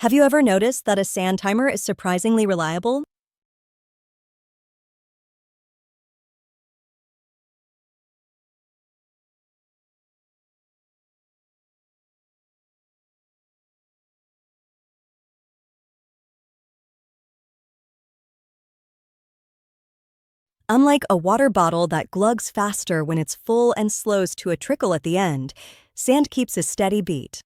Have you ever noticed that a sand timer is surprisingly reliable? Unlike a water bottle that glugs faster when it's full and slows to a trickle at the end, sand keeps a steady beat.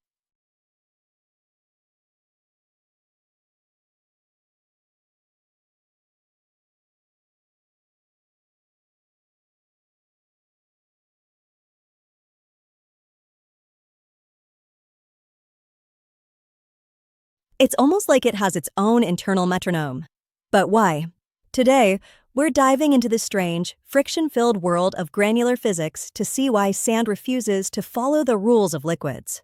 It's almost like it has its own internal metronome. But why? Today, we're diving into the strange, friction-filled world of granular physics to see why sand refuses to follow the rules of liquids.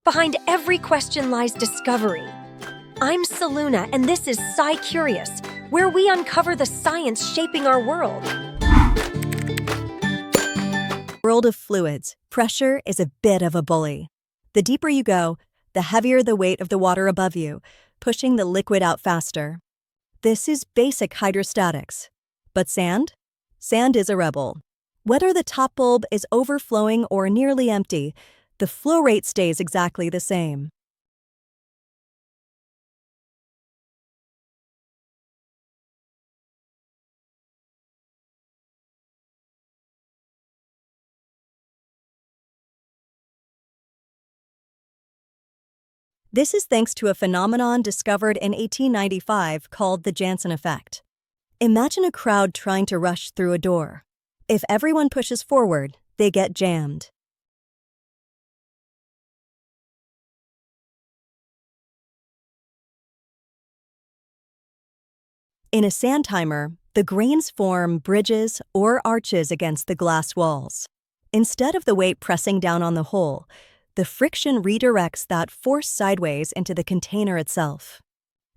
Behind every question lies discovery. I'm Saluna, and this is SciCurious, where we uncover the science shaping our world. World of fluids, pressure is a bit of a bully. The deeper you go, the heavier the weight of the water above you, pushing the liquid out faster. This is basic hydrostatics. But sand? Sand is a rebel. Whether the top bulb is overflowing or nearly empty, the flow rate stays exactly the same. This is thanks to a phenomenon discovered in 1895 called the Janssen Effect. Imagine a crowd trying to rush through a door. If everyone pushes forward, they get jammed. In a sand timer, the grains form bridges or arches against the glass walls. Instead of the weight pressing down on the hole, the friction redirects that force sideways into the container itself.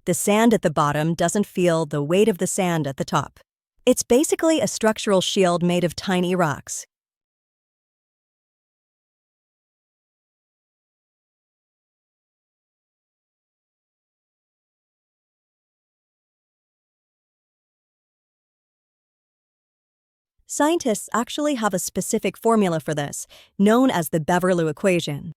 The sand at the bottom doesn't feel the weight of the sand at the top. It's basically a structural shield made of tiny rocks. Scientists actually have a specific formula for this, known as the Beverloo Equation.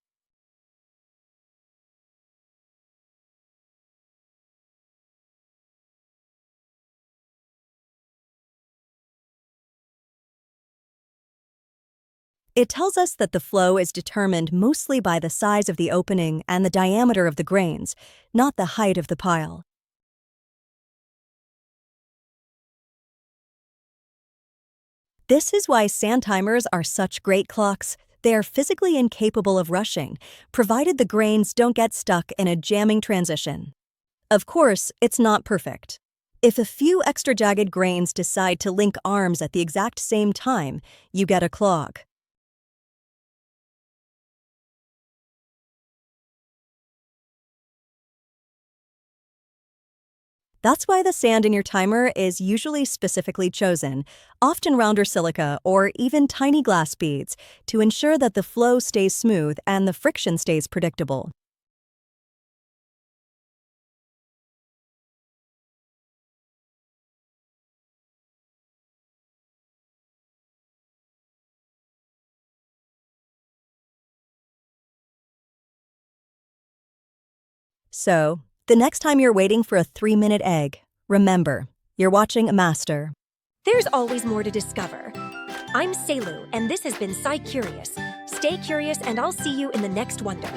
It tells us that the flow is determined mostly by the size of the opening and the diameter of the grains, not the height of the pile. This is why sand timers are such great clocks. They are physically incapable of rushing, provided the grains don't get stuck in a jamming transition. Of course, it's not perfect. If a few extra jagged grains decide to link arms at the exact same time, you get a clog. That's why the sand in your timer is usually specifically chosen, often rounder silica or even tiny glass beads, to ensure that the flow stays smooth and the friction stays predictable. So, the next time you're waiting for a 3-minute egg, remember, you're watching a master. There's always more to discover. I'm Selu, and this has been SciCurious. Stay curious, and I'll see you in the next wonder.